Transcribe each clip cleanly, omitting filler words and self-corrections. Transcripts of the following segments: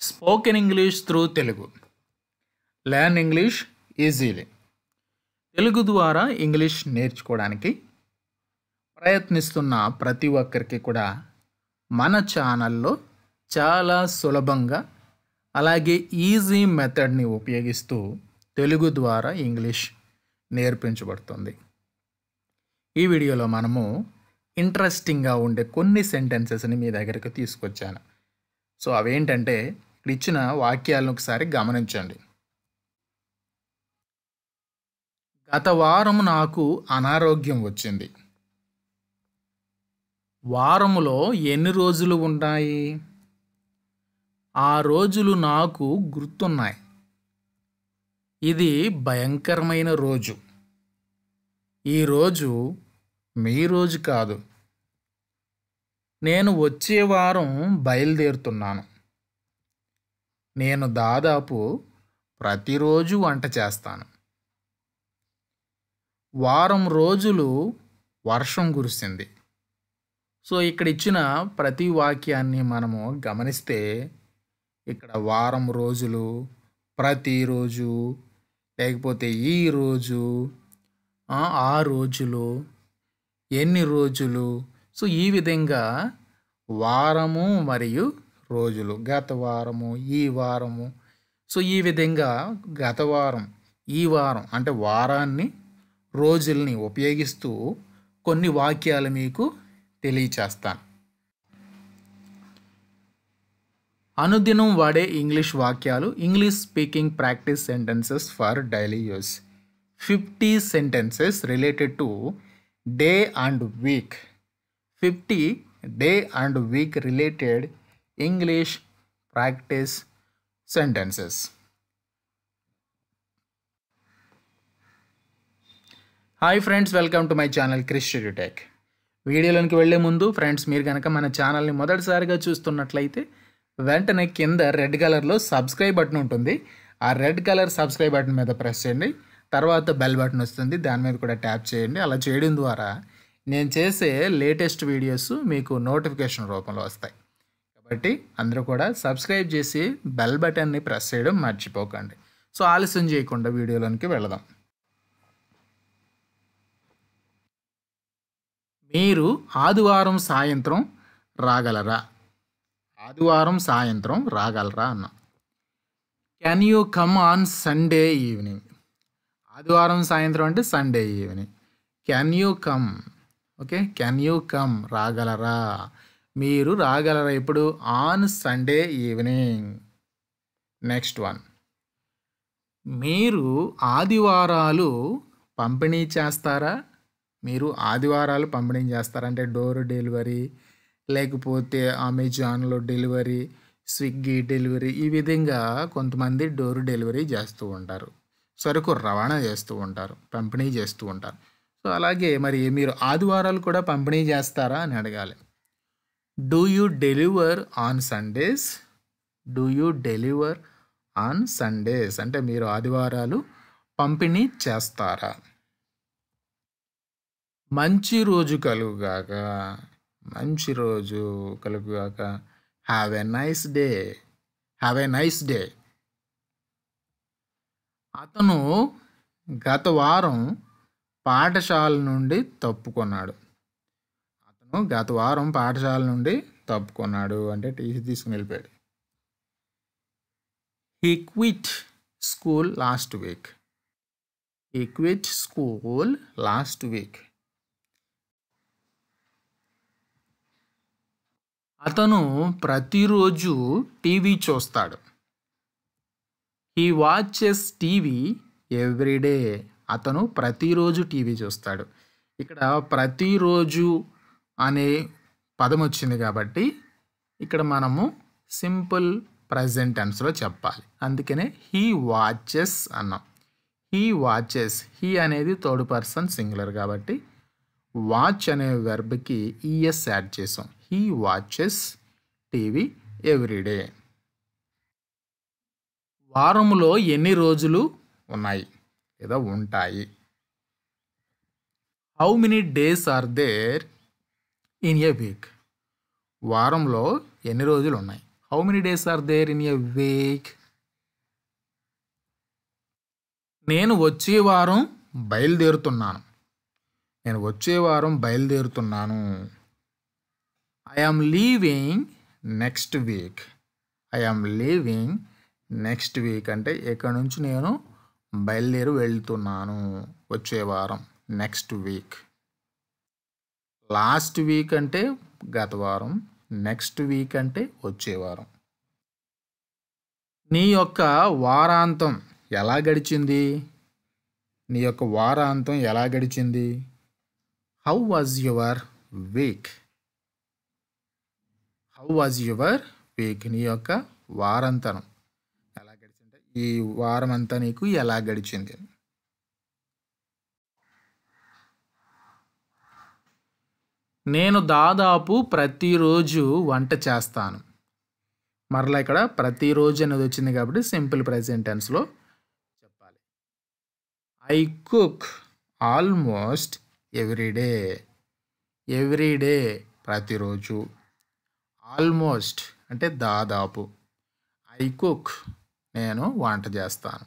Spoken English through Telugu. Learn English easily. Telugu ద్వారా English నేర్చుకోవడానికి ప్రయత్నిస్తున్న ప్రతి ఒక్కరికి కూడా మన ఛానల్లో చాలా సులభంగా అలాగే ఈజీ మెథడ్ని ఉపయోగిస్తూ తెలుగు ద్వారా ఇంగ్లీష్ నేర్పించబడుతుంది. ఈ వీడియోలో మనము ఇంట్రెస్టింగ్గా ఉండే కొన్ని సెంటెన్సెస్ని మీ దగ్గరికి తీసుకొచ్చాను. సో అవేంటంటే ఇక్కడ ఇచ్చిన వాక్యాలను ఒకసారి గమనించండి. గత వారం నాకు అనారోగ్యం వచ్చింది. వారములో ఎన్ని రోజులు ఉన్నాయి? ఆ రోజులు నాకు గుర్తున్నాయి. ఇది భయంకరమైన రోజు. ఈ రోజు మీ రోజు కాదు. నేను వచ్చే వారం బయలుదేరుతున్నాను. నేను దాదాపు ప్రతిరోజు వంట చేస్తాను. వారం రోజులు వర్షం కురిసింది. సో ఇక్కడ ఇచ్చిన ప్రతి వాక్యాన్ని మనము గమనిస్తే ఇక్కడ వారం రోజులు, ప్రతిరోజు, లేకపోతే ఈ రోజు, ఆ రోజులు, ఎన్ని రోజులు, సో ఈ విధంగా వారము మరియు రోజులు, గత వారము, ఈ వారము, సో ఈ విధంగా గత వారం, ఈ వారం అంటే వారాన్ని, రోజుల్ని ఉపయోగిస్తూ కొన్ని వాక్యాలు మీకు తెలియచేస్తాను. అనుదినం వాడే ఇంగ్లీష్ వాక్యాలు, English speaking practice sentences for daily use. 50 sentences related to day and week. 50 day and week related English practice sentences. Hi friends, welcome to my channel Krish tech. వీడియోలోకి వెళ్ళే ముందు ఫ్రెండ్స్, మీరు కనుక మన ఛానల్ని మొదటిసారిగా చూస్తున్నట్లయితే వెంటనే కింద రెడ్ కలర్లో సబ్స్క్రైబ్ బటన్ ఉంటుంది. ఆ రెడ్ కలర్ సబ్స్క్రైబ్ బటన్ మీద ప్రెస్ చేయండి. తర్వాత బెల్ బటన్ వస్తుంది, దాని మీద కూడా ట్యాప్ చేయండి. అలా చేయడం ద్వారా నేను చేసే లేటెస్ట్ వీడియోస్ మీకు నోటిఫికేషన్ రూపంలో వస్తాయి. కాబట్టి అందరూ కూడా సబ్స్క్రైబ్ చేసి బెల్ బటన్ని ప్రెస్ చేయడం మర్చిపోకండి. సో ఆలస్యం చేయకుండా వీడియోలోనికి వెళదాం. మీరు ఆదివారం సాయంత్రం రాగలరా? ఆదివారం సాయంత్రం రాగలరా అన్న. Can you come on Sunday evening? ఆదివారం సాయంత్రం అంటే Sunday evening. Can you come, okay, can you come రాగలరా, మీరు రాగలరా ఇప్పుడు? On Sunday evening. Next one, మీరు ఆదివారాలు పంపిణీ చేస్తారా? మీరు ఆదివారాలు పంపిణీ చేస్తారంటే డోర్ డెలివరీ, లేకపోతే అమెజాన్లో డెలివరీ, స్విగ్గీ డెలివరీ, ఈ విధంగా కొంతమంది డోర్ డెలివరీ చేస్తూ ఉంటారు, సరుకు రవాణా చేస్తూ ఉంటారు, పంపిణీ చేస్తూ ఉంటారు. సో అలాగే మరి మీరు ఆదివారాలు కూడా పంపిణీ చేస్తారా అని అడగాలి. Do you deliver on Sundays? Do you deliver on Sundays అంటే మీరు ఆదివారాలు పంపిణీ చేస్తారా? మంచి రోజు కలుగుగాక, మంచి రోజు కలుగుగాక. Have a nice day, have a nice day. అతను గత వారం పాఠశాల నుండి తప్పుకున్నాడు. అతను గత వారం పాఠశాల నుండి తప్పుకున్నాడు అంటే టీసీ తీసుకుని వెళ్ళిపోయాడు. He quit school last week. He quit school last week. అతను ప్రతిరోజు టీవీ చూస్తాడు. He watches TV everyday. అతను ప్రతిరోజు టీవీ చూస్తాడు. ఇక్కడ ప్రతిరోజు అనే పదం వచ్చింది కాబట్టి ఇక్కడ మనము సింపుల్ ప్రజెంట్ టెన్స్లో చెప్పాలి. అందుకనే హీ వాచెస్ అన్నాం. హీ వాచెస్, హీ అనేది థర్డ్ పర్సన్ సింగులర్ కాబట్టి వాచ్ అనే వెర్బ్కి ఈఎస్ యాడ్ చేసాం. He watches TV everyday. వారములో ఎన్ని రోజులు ఉన్నాయి లేదా ఉంటాయి? How many days are there in a week? వారంలో ఎన్ని రోజులు ఉన్నాయి? How many days are there in a week? నేను వచ్చే వారం బయలుదేరుతున్నాను. నేను వచ్చే వారం బయలుదేరుతున్నాను. I am leaving next week. I am leaving next week అంటే ఇక్కడ నుంచి నేను బయలుదేరి వెళ్తున్నాను. వచ్చే వారం నెక్స్ట్ వీక్. లాస్ట్ వీక్ అంటే గత వారం, నెక్స్ట్ వీక్ అంటే వచ్చే వారం. నీ యొక్క వారాంతం ఎలా గడిచింది? నీ యొక్క వారాంతం ఎలా గడిచింది? How was your week? How was your week? నీ యొక్క వారాంతరం ఎలా గడిచింది? ఈ వారం అంతా నీకు ఎలా గడిచింది? నేను దాదాపు ప్రతిరోజు వంట చేస్తాను. మరలా ఇక్కడ ప్రతిరోజు అనేది వచ్చింది కాబట్టి సింపుల్ ప్రెజెంట్ టెన్స్లో చెప్పాలి. I cook almost every day. Every day ప్రతిరోజు. ఆల్మోస్ట్ అంటే దాదాపు. ఐ కుక్ నేను వంట చేస్తాను.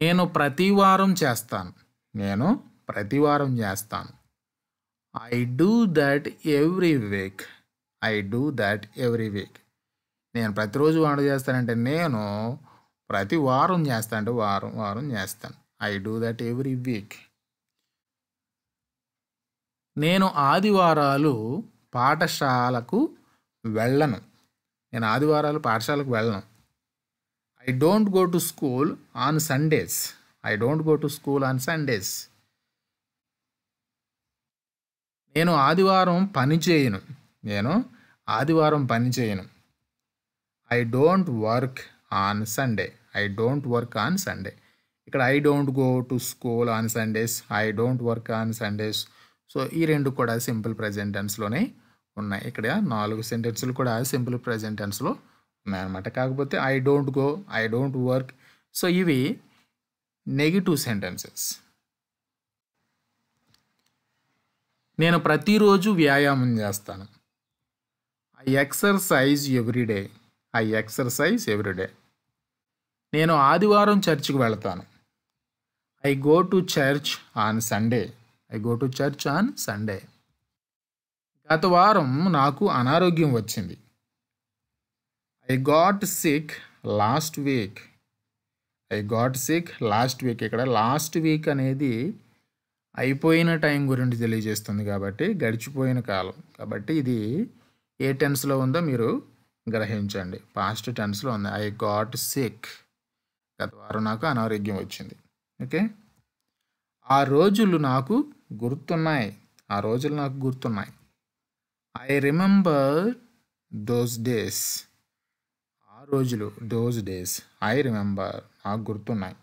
నేను ప్రతి వారం చేస్తాను. నేను ప్రతి వారం చేస్తాను. I do that every week. I do that every week. నేను ప్రతిరోజు వంట చేస్తానంటే నేను ప్రతి వారం చేస్తాను అంటే వారం వారం చేస్తాను. I do that every week. నేను ఆదివారాలు పాఠశాలకు వెళ్ళను. నేను ఆదివారాలు పాఠశాలకు వెళ్ళను. I don't go to school on Sundays. I don't go to school on Sundays. నేను ఆదివారం పని చేయను. నేను ఆదివారం పని చేయను. I don't work on Sunday. I don't work on Sunday. ఇక్కడ I don't go to school on Sundays, I don't work on Sundays. So ఈ రెండు కూడా సింపుల్ ప్రెజెంట్ టెన్స్లోనే ఉన్నాయి. ఇక్కడ 4 సెంటెన్సులు కూడా సింపుల్ ప్రెజెంట్ టెన్స్లో ఉన్నాయన్నమాట. కాకపోతే I don't go, I don't work, so ఇవి నెగిటివ్ సెంటెన్సెస్. నేను ప్రతిరోజు వ్యాయామం చేస్తాను. I exercise every day. I exercise every day. నేను ఆదివారం చర్చికి వెళ్తాను. I go to church on Sunday. I go to church on Sunday. గత వారం నాకు అనారోగ్యం వచ్చింది. I got sick last week. I got sick last week. ఇక్కడ లాస్ట్ వీక్ అనేది అయిపోయిన టైం గురించి తెలియజేస్తుంది కాబట్టి గడిచిపోయిన కాలం కాబట్టి ఇది ఏ టెన్స్లో ఉందో మీరు గ్రహించండి. పాస్ట్ టెన్స్లో ఉంది. I got sick. గత వారం నాకు అనారోగ్యం వచ్చింది. ఓకే. ఆ రోజులు నాకు గుర్తున్నాయి. ఆ రోజులు నాకు గుర్తున్నాయి. I remember those days. ఆ రోజులు, దోస్ డేస్. ఐ రిమెంబర్ నాకు గుర్తున్నాయి.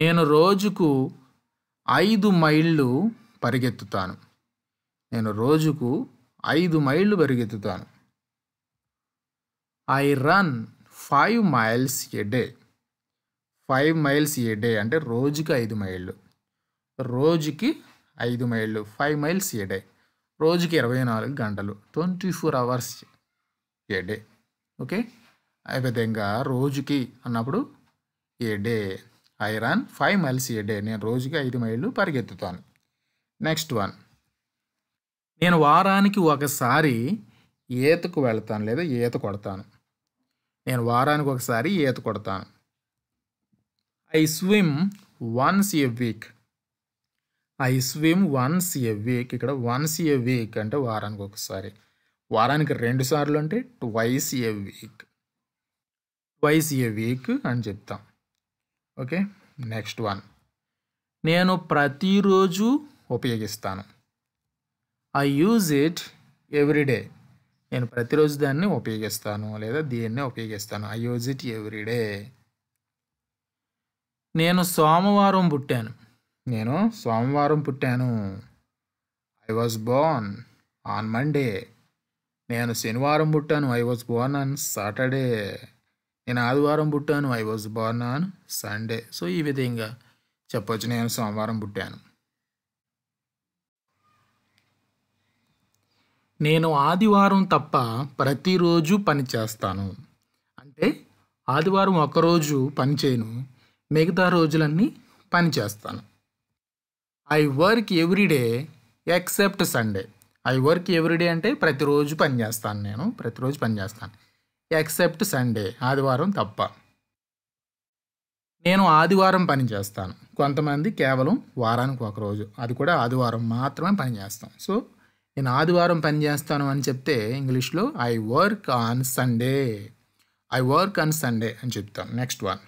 నేను రోజుకు 5 మైళ్ళు పరిగెత్తుతాను. నేను రోజుకు 5 మైళ్ళు పరిగెత్తుతాను. I run 5 miles a day. 5 miles a day అంటే రోజుకి 5 మైళ్ళు. రోజుకి 5 మైళ్ళు. 5 మైల్స్ ఏ డే. రోజుకి 24 గంటలు. 24 అవర్స్ ఏ డే. ఓకే. ఆ విధంగా రోజుకి అన్నప్పుడు a day. I run 5 miles a day. నేను రోజుకి 5 మైళ్ళు పరిగెత్తుతాను. Next one. నేను వారానికి ఒకసారి ఈతకు వెళ్తాను లేదా ఈత కొడతాను. నేను వారానికి ఒకసారి ఈత కొడతాను. I swim once A week. I swim once A week. ఇక్కడ వన్స్ ఏ వీక్ అంటే వారానికి ఒకసారి. వారానికి 2 సార్లు అంటే ట్వైస్ ఏ వీక్. ట్వైస్ ఏ వీక్ అని చెప్తాం. ఓకే. Next one. నేను ప్రతిరోజు ఉపయోగిస్తాను. I use it every day. నేను ప్రతిరోజు దాన్ని ఉపయోగిస్తాను లేదా దీన్నే ఉపయోగిస్తాను. I use it every day. నేను సోమవారం పుట్టాను. నేను సోమవారం పుట్టాను. I was Born on Monday. నేను శనివారం పుట్టాను. I was Born on Saturday. నేను ఆదివారం పుట్టాను. I was Born on Sunday. So ఈ విధంగా చెప్పొచ్చు నేను సోమవారం పుట్టాను. నేను ఆదివారం తప్ప ప్రతిరోజు పని చేస్తాను. అంటే ఆదివారం ఒక్కరోజు పని చేయను, మిగతా రోజులన్నీ పని చేస్తాను. I work everyday except Sunday. I work everyday అంటే ప్రతిరోజు పని చేస్తాను, నేను ప్రతిరోజు పని చేస్తాను. ఎక్సెప్ట్ సండే, ఆదివారం తప్ప. నేను ఆదివారం పని చేస్తాను. కొంతమంది కేవలం వారానికి ఒకరోజు, అది కూడా ఆదివారం మాత్రమే పని చేస్తాం. సో నేను ఆదివారం పని చేస్తాను అని చెప్తే ఇంగ్లీష్లో I work on Sunday. I work on Sunday అని చెప్తాను. నెక్స్ట్ వన్,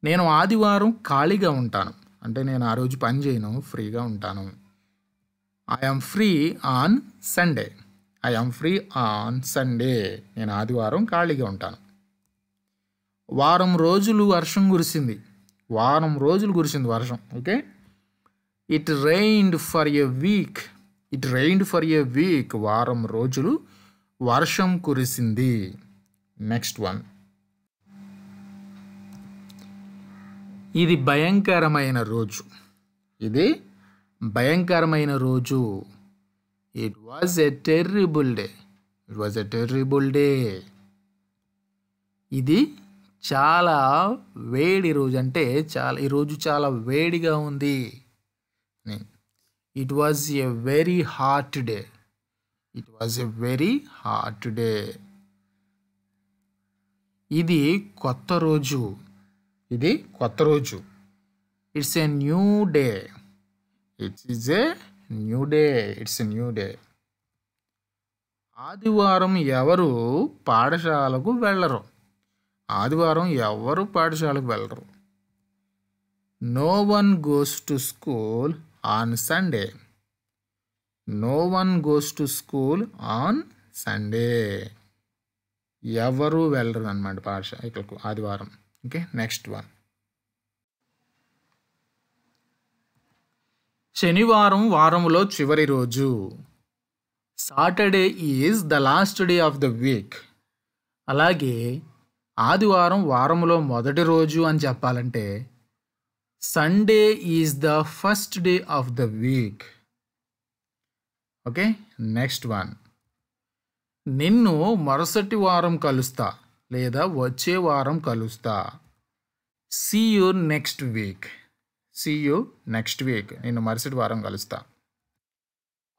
నేను ఆదివారం ఖాళీగా ఉంటాను. అంటే నేను ఆ రోజు పని చేయను, ఫ్రీగా ఉంటాను. I am free on Sunday. I am free on Sunday. నేను ఆదివారం ఖాళీగా ఉంటాను. వారం రోజులు వర్షం కురిసింది. వారం రోజులు కురిసింది వర్షం. Okay, it reigned for a week. It reigned for a week. వారం రోజులు వర్షం కురిసింది. నెక్స్ట్ వన్, ఇది భయంకరమైన రోజు. ఇది భయంకరమైన రోజు. It was a terrible day. It was a terrible day. ఇది చాలా వేడి రోజు. అంటే ఈరోజు చాలా వేడిగా ఉంది. It was a very hot day. It was a very hot day. ఇది కొత్త రోజు. ఇది కొత్త రోజు. It's a new day. It is a new day. It's a new day. ఆదివారం ఎవరు పాఠశాలకు వెళ్ళరు. ఆదివారం ఎవరు పాఠశాలకు వెళ్ళరు. No one goes to school on Sunday. No one goes to school on Sunday. ఎవరు వెళ్ళరు అన్నమాట పాఠశాలకు ఆదివారం. ఓకే, నెక్స్ట్ వన్, శనివారం వారంలో చివరి రోజు. Saturday is the last day of the week. అలాగే ఆదివారం వారంలో మొదటి రోజు అని చెప్పాలంటే Sunday is the first day of the week. Okay, next one, నిన్ను మరుసటి వారం కలుస్తా లేదా వచ్చే వారం కలుస్తా. See you next week. See you next week. నిన్ను మరుసటి వారం కలుస్తా.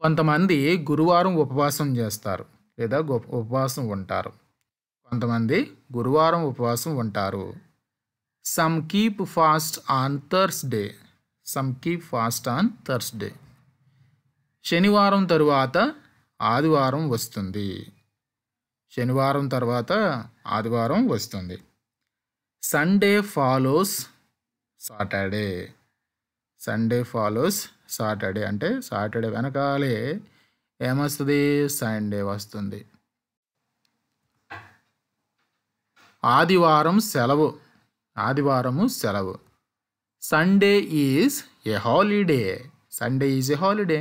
కొంతమంది గురువారం ఉపవాసం చేస్తారు లేదా ఉపవాసం ఉంటారు. కొంతమంది గురువారం ఉపవాసం ఉంటారు. Some keep fast on Thursday. Some keep fast on Thursday. శనివారం తరువాత ఆదివారం వస్తుంది. శనివారం తర్వాత ఆదివారం వస్తుంది. Sunday follows Saturday. Sunday follows Saturday. అంటే సాటర్డే వెనకాలే ఏమొస్తుంది? సండే వస్తుంది. ఆదివారం సెలవు. ఆదివారము సెలవు. Sunday is a holiday. Sunday is a holiday.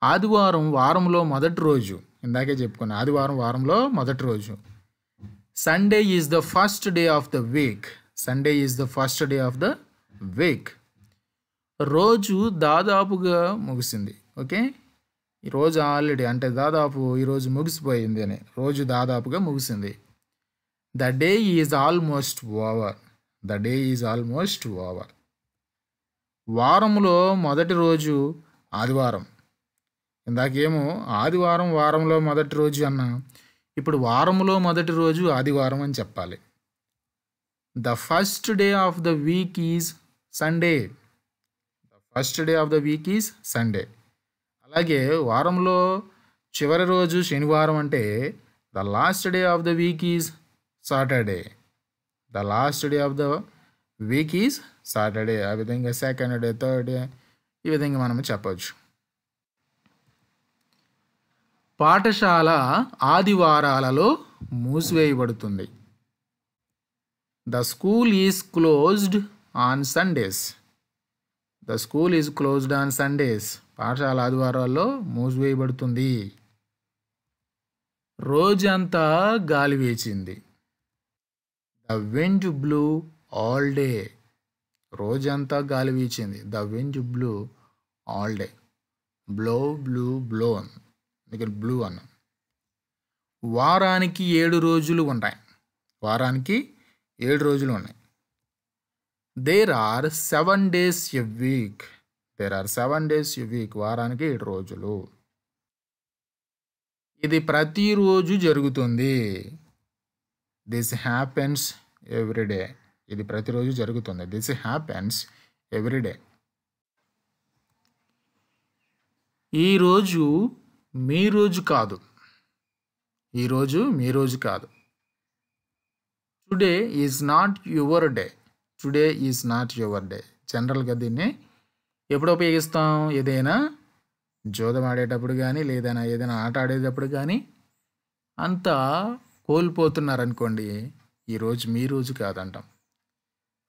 ఆదివారం వారంలో మొదటి రోజు. ఇందాకే చెప్పుకున్నా, ఆదివారం వారంలో మొదటి రోజు. Sunday is the first day of the week. Sunday is the first day of the week. రోజు దాదాపుగా ముగిసింది. ఓకే, ఈరోజు ఆల్రెడీ అంటే దాదాపు ఈరోజు ముగిసిపోయింది అని. రోజు దాదాపుగా ముగిసింది. The day is almost over. The day is almost over. వారంలో మొదటి రోజు ఆదివారం. ఇందాకేమో ఆదివారం వారంలో మొదటి రోజు అన్నా, ఇప్పుడు వారంలో మొదటి రోజు ఆదివారం అని చెప్పాలి. The first day of the week is Sunday. The first day of the week is Sunday. అలాగే వారంలో చివరి రోజు శనివారం అంటే the last day of the week is Saturday. The last day of the week is Saturday. ఆ విధంగా second day, third day, ఈ విధంగా మనం చెప్పవచ్చు. పాఠశాల ఆదివారాలలో మూసివేయబడుతుంది. The school is closed on Sundays. The school is closed on Sundays. పాఠశాల ఆదివారాల్లో మూసివేయబడుతుంది. రోజంతా గాలి వీచింది. The wind blew all day. రోజంతా గాలి వీచింది. The wind blew all day. Blow blew blown. అందుకని బ్లూ అన్న. వారానికి 7 రోజులు ఉన్నాయి. వారానికి 7 రోజులు ఉన్నాయి. There are 7 days a week. దేర్ ఆర్ 7 days a week. వారానికి 7 రోజులు. ఇది ప్రతిరోజు జరుగుతుంది. This happens everyday. ఇది ప్రతిరోజు జరుగుతుంది. This happens everyday. ఈరోజు మీ రోజు కాదు. ఈరోజు మీ రోజు కాదు. Today is not your day. Today is not your day. జనరల్గా దీన్ని ఎప్పుడు ఉపయోగిస్తాం? ఏదైనా జోదం ఆడేటప్పుడు కానీ ఏదైనా ఆట ఆడేటప్పుడు కానీ అంతా కోల్పోతున్నారనుకోండి, ఈరోజు మీ రోజు కాదంటాం.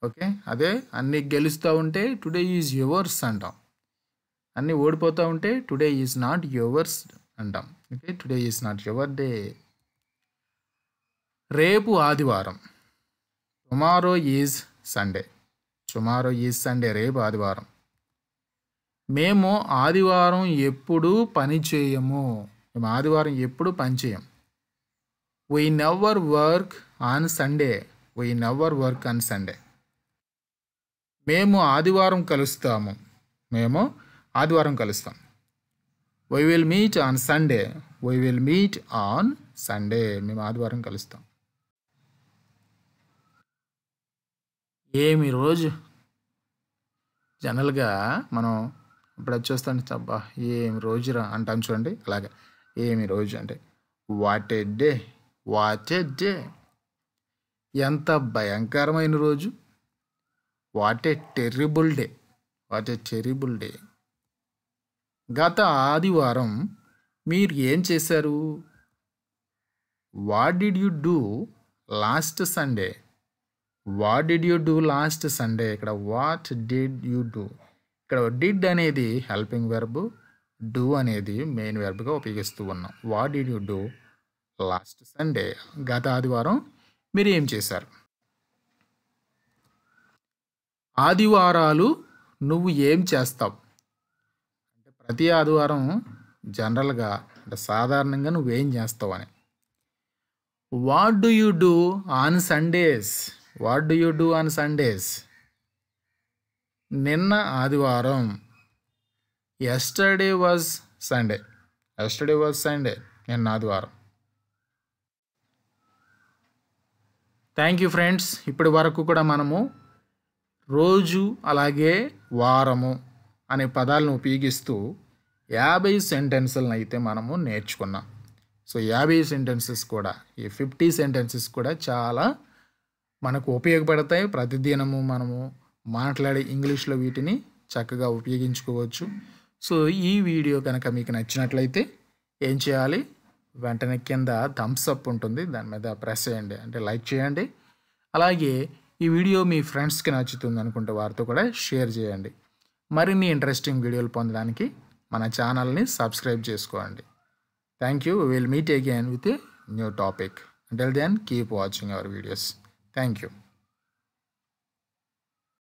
ఓకే, అదే అన్నీ గెలుస్తూ ఉంటే టుడే ఈజ్ యువర్స్ అంటాం. అన్నీ ఓడిపోతూ ఉంటే టుడే ఈజ్ నాట్ యువర్స్ అంటాం. Okay, today is not your day. రేపు ఆదివారం. Tomorrow is Sunday. Tomorrow is Sunday. రేపు ఆదివారం. మేము ఆదివారం ఎప్పుడూ పని చేయము. మేము ఆదివారం ఎప్పుడు పని చేయం. We never work on Sunday. We never work on Sunday. మేము ఆదివారం కలుస్తాము. మేము ఆదివారం కలుస్తాం. We will meet on Sunday. We will meet on Sunday. మేము ఆదివారం కలుస్తాం. ఏమి రోజు. జనరల్గా మనం ఇప్పుడు వచ్చేస్తాను, అబ్బా ఏమి రోజురా అంటాం చూడండి. అలాగే ఏమి రోజు అంటే what a day. What a day. ఎంత భయంకరమైన రోజు. What a terrible day. What a terrible day. గత ఆదివారం మీరు ఏం చేశారు? What did you do last Sunday. What did you do last Sunday. ఇక్కడ వాట్ డిడ్ యూ డూ. ఇక్కడ డిడ్ అనేది హెల్పింగ్ వెర్బ్, డూ అనేది మెయిన్ వెర్బ్గా ఉపయోగిస్తూ ఉన్నాం. What did you do last Sunday. గత ఆదివారం మీరు ఏం చేశారు? ఆదివారాలు నువ్వు ఏం చేస్తావు అంటే ప్రతి ఆదివారం జనరల్గా అంటే సాధారణంగా నువ్వేం చేస్తావు అని. What do you do on Sundays. What do you do on Sundays. నిన్న ఆదివారం. Yesterday was Sunday. Yesterday was Sunday. నిన్న ఆదివారం. Thank you friends. ఇప్పటి వరకు కూడా మనము రోజు అలాగే వారము అనే పదాలను ఉపయోగిస్తూ 50 సెంటెన్సులను అయితే మనము నేర్చుకున్నాం. సో 50 సెంటెన్సెస్ కూడా, ఈ 50 సెంటెన్సెస్ కూడా చాలా మనకు ఉపయోగపడతాయి. ప్రతిదినము మనము మాట్లాడే ఇంగ్లీష్లో వీటిని చక్కగా ఉపయోగించుకోవచ్చు. సో ఈ వీడియో కనుక మీకు నచ్చినట్లయితే ఏం చేయాలి? వెంటనే కింద థమ్స్ అప్ ఉంటుంది, దాని మీద ప్రెస్ చేయండి, అంటే లైక్ చేయండి. అలాగే ఈ వీడియో మీ ఫ్రెండ్స్కి నచ్చుతుంది అనుకుంటే వారితో కూడా షేర్ చేయండి. మరిన్ని ఇంట్రెస్టింగ్ వీడియోలు పొందడానికి మన ఛానల్ని సబ్స్క్రైబ్ చేసుకోండి. Thank you. Will meet again with a new topic. Until then, keep watching our videos. Thank you.